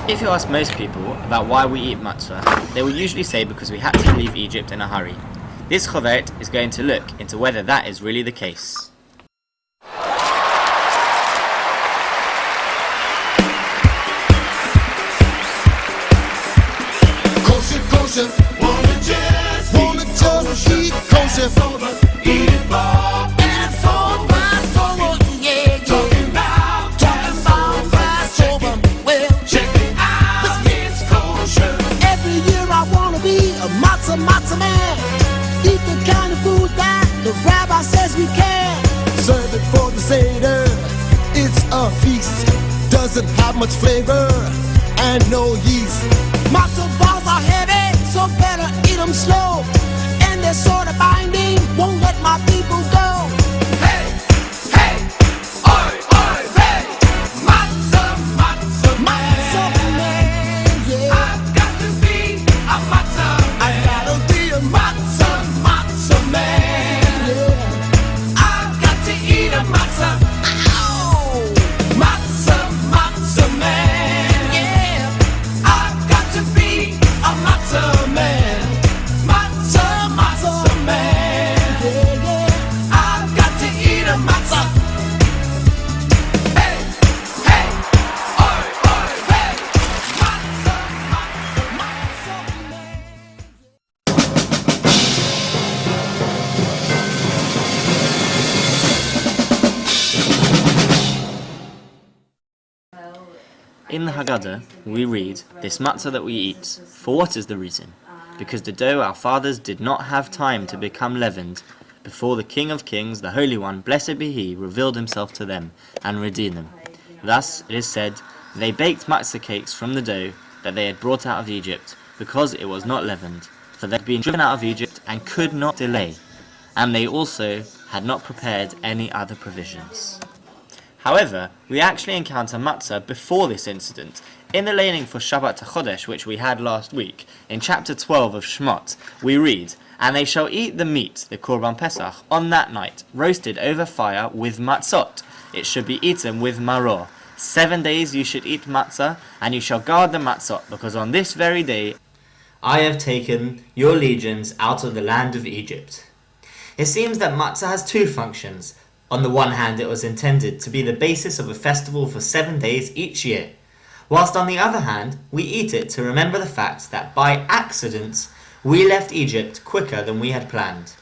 If you ask most people about why we eat matzah, they will usually say because we had to leave Egypt in a hurry. This chovert is going to look into whether that is really the case. Kosher, wanna just eat kosher. Eat it for Passover, yeah. Talking about Passover. Well, check it out, it's kosher. Every year I wanna be a matzah man. Eat the kind of food that the rabbi says we can. Serve it for the Seder, it's a feast. Doesn't have much flavor and no yeast. Matzah balls are heavy, so better eat them slow. And they're sort of binding, won't let my people go. Hey, hey, oi, oi, hey. Matzah man, yeah. I've got to be a matzah man. I gotta be a matzah man, yeah. I've got to eat a matzah. Ow! Matzah man, yeah. I've got to be a matzah man. Matzah man, yeah, yeah. I've got to eat a matzah. Hey, hey, oi, oi, hey. Matzah man. In the Haggadah, we read, "This matzah that we eat, for what is the reason? Because the dough our fathers did not have time to become leavened, before the King of Kings, the Holy One, blessed be He, revealed Himself to them, and redeemed them. Thus, it is said, they baked matzah cakes from the dough that they had brought out of Egypt, because it was not leavened, for they had been driven out of Egypt, and could not delay, and they also had not prepared any other provisions." However, we actually encounter matzah before this incident. In the laning for Shabbat HaChodesh, which we had last week, in chapter 12 of Shemot, we read, "And they shall eat the meat, the Korban Pesach, on that night, roasted over fire with matzot. It should be eaten with maror. 7 days you should eat matzah, and you shall guard the matzot, because on this very day I have taken your legions out of the land of Egypt." It seems that matzah has two functions. On the one hand, it was intended to be the basis of a festival for 7 days each year, whilst on the other hand, we eat it to remember the fact that by accident, we left Egypt quicker than we had planned.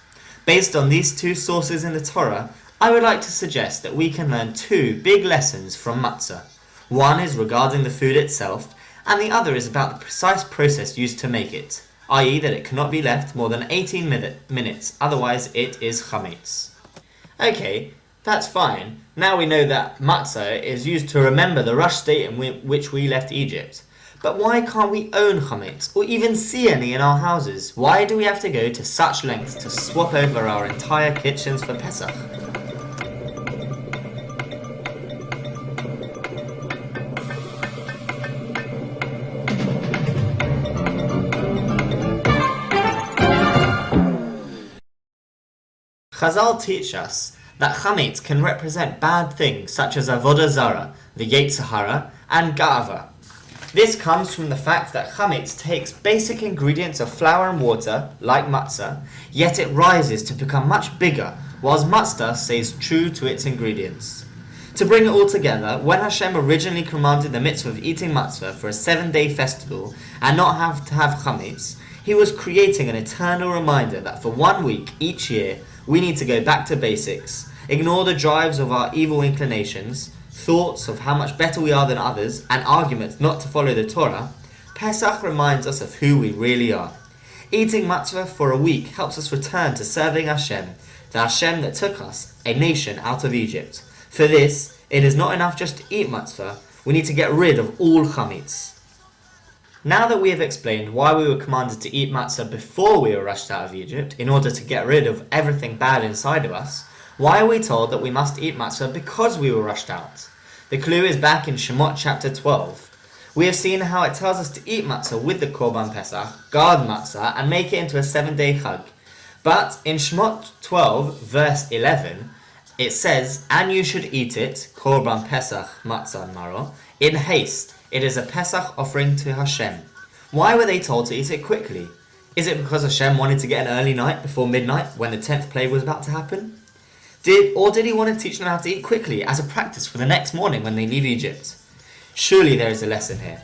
Based on these two sources in the Torah, I would like to suggest that we can learn two big lessons from matzah. One is regarding the food itself, and the other is about the precise process used to make it, i.e. that it cannot be left more than 18 minutes, otherwise it is chametz. Okay, that's fine. Now we know that matzah is used to remember the rush state in which we left Egypt. But why can't we own chametz, or even see any in our houses? Why do we have to go to such lengths to swap over our entire kitchens for Pesach? Chazal teach us that chametz can represent bad things such as avodah zara, the yetzer hara, and ga'ava. This comes from the fact that chametz takes basic ingredients of flour and water, like matzah, yet it rises to become much bigger, whilst matzah stays true to its ingredients. To bring it all together, when Hashem originally commanded the mitzvah of eating matzah for a 7-day festival and not have to have chametz, He was creating an eternal reminder that for 1 week each year, we need to go back to basics, ignore the drives of our evil inclinations, thoughts of how much better we are than others, and arguments not to follow the Torah. Pesach reminds us of who we really are. Eating matzah for a week helps us return to serving Hashem, the Hashem that took us, a nation, out of Egypt. For this, it is not enough just to eat matzah, we need to get rid of all chametz. Now that we have explained why we were commanded to eat matzah before we were rushed out of Egypt, in order to get rid of everything bad inside of us, why are we told that we must eat matzah because we were rushed out? The clue is back in Shemot chapter 12. We have seen how it tells us to eat matzah with the Korban Pesach, guard matzah, and make it into a 7-day chag. But in Shemot 12, verse 11, it says, "And you should eat it, Korban Pesach, matzah and maror, in haste, It is a Pesach offering to Hashem. Why were they told to eat it quickly? Is it because Hashem wanted to get an early night before midnight when the 10th plague was about to happen? Did he want to teach them how to eat quickly as a practice for the next morning when they leave Egypt? Surely there is a lesson here.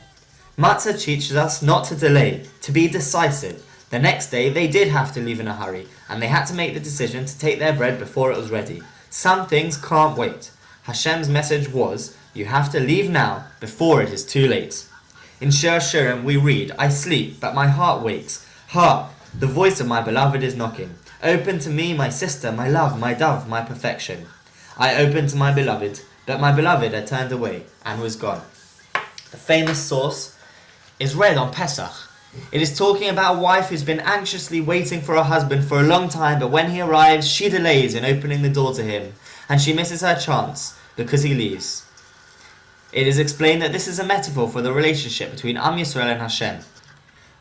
Matzah teaches us not to delay, to be decisive. The next day they did have to leave in a hurry, and they had to make the decision to take their bread before it was ready. Some things can't wait. Hashem's message was, you have to leave now, before it is too late. In Shir Shirim we read, I sleep, but my heart wakes. Hark, the voice of my beloved is knocking. Open to me, my sister, my love, my dove, my perfection. I opened to my beloved, but my beloved had turned away and was gone. The famous source is read on Pesach. It is talking about a wife who's been anxiously waiting for her husband for a long time, but when he arrives, she delays in opening the door to him, and she misses her chance because he leaves. It is explained that this is a metaphor for the relationship between Am Yisrael and Hashem.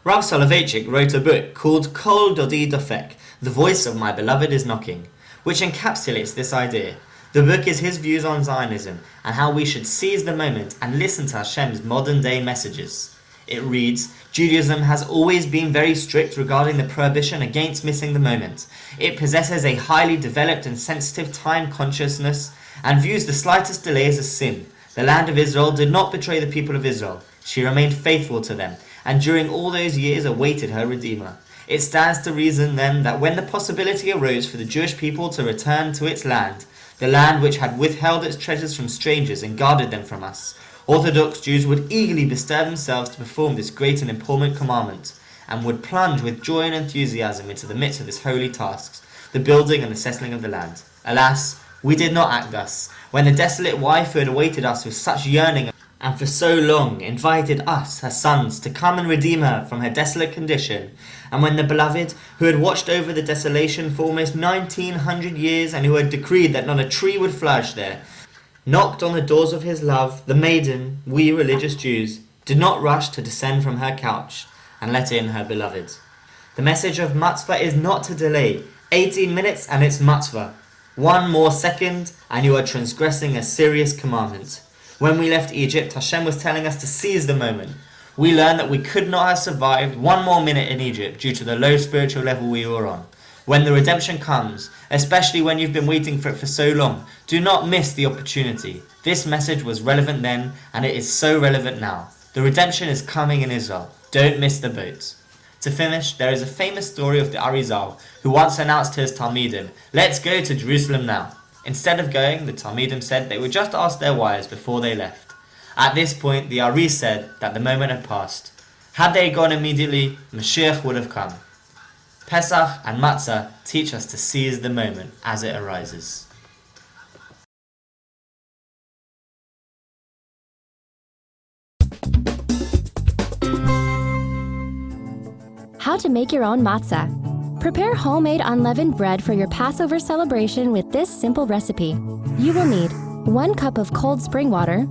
Rav Soloveitchik wrote a book called Kol Dodi Dofek, The Voice of My Beloved is Knocking, which encapsulates this idea. The book is his views on Zionism and how we should seize the moment and listen to Hashem's modern-day messages. It reads, Judaism has always been very strict regarding the prohibition against missing the moment. It possesses a highly developed and sensitive time consciousness and views the slightest delay as a sin. The land of Israel did not betray the people of Israel. She remained faithful to them, and during all those years awaited her Redeemer. It stands to reason then that when the possibility arose for the Jewish people to return to its land, the land which had withheld its treasures from strangers and guarded them from us, Orthodox Jews would eagerly bestir themselves to perform this great and important commandment, and would plunge with joy and enthusiasm into the midst of this holy task, the building and the settling of the land. Alas, we did not act thus. When the desolate wife who had awaited us with such yearning and for so long invited us, her sons, to come and redeem her from her desolate condition, and when the beloved, who had watched over the desolation for almost 1900 years and who had decreed that not a tree would flourish there, knocked on the doors of his love, the maiden, we religious Jews, did not rush to descend from her couch and let in her beloved. The message of Matzah is not to delay. 18 minutes and it's Matzah. 1 more second and you are transgressing a serious commandment. When we left Egypt, Hashem was telling us to seize the moment. We learned that we could not have survived 1 more minute in Egypt due to the low spiritual level we were on. When the redemption comes, especially when you've been waiting for it for so long, do not miss the opportunity. This message was relevant then, and it is so relevant now. The redemption is coming in Israel. Don't miss the boat. To finish, there is a famous story of the Arizal, who once announced to his Talmidim, let's go to Jerusalem now. Instead of going, the Talmidim said they would just ask their wives before they left. At this point, the Ari said that the moment had passed. Had they gone immediately, Mashiach would have come. Pesach and Matzah teach us to seize the moment as it arises. How to make your own matzah. Prepare homemade unleavened bread for your Passover celebration with this simple recipe. You will need 1 cup of cold spring water,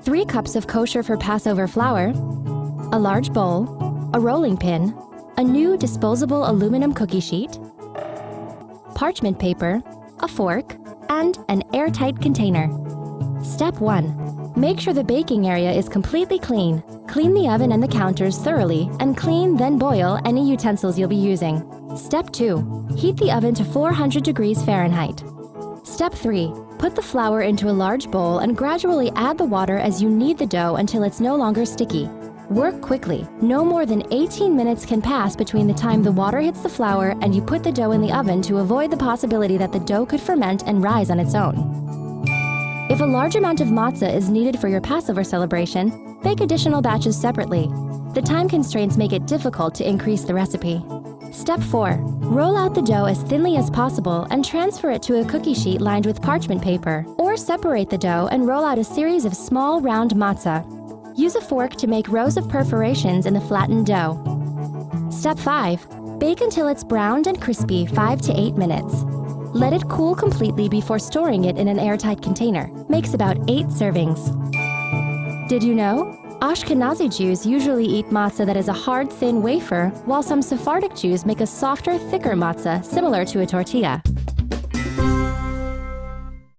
3 cups of kosher for Passover flour, a large bowl, a rolling pin, a new disposable aluminum cookie sheet, parchment paper, a fork, and an airtight container. Step 1. Make sure the baking area is completely clean. Clean the oven and the counters thoroughly, and clean then boil any utensils you'll be using. Step 2. Heat the oven to 400 degrees Fahrenheit. Step 3. Put the flour into a large bowl and gradually add the water as you knead the dough until it's no longer sticky. Work quickly. No more than 18 minutes can pass between the time the water hits the flour and you put the dough in the oven to avoid the possibility that the dough could ferment and rise on its own. If a large amount of matzah is needed for your Passover celebration, bake additional batches separately. The time constraints make it difficult to increase the recipe. Step 4. Roll out the dough as thinly as possible and transfer it to a cookie sheet lined with parchment paper, or separate the dough and roll out a series of small round matzah. Use a fork to make rows of perforations in the flattened dough. Step 5. Bake until it's browned and crispy 5 to 8 minutes. Let it cool completely before storing it in an airtight container. Makes about 8 servings. Did you know? Ashkenazi Jews usually eat matzah that is a hard, thin wafer, while some Sephardic Jews make a softer, thicker matzah similar to a tortilla.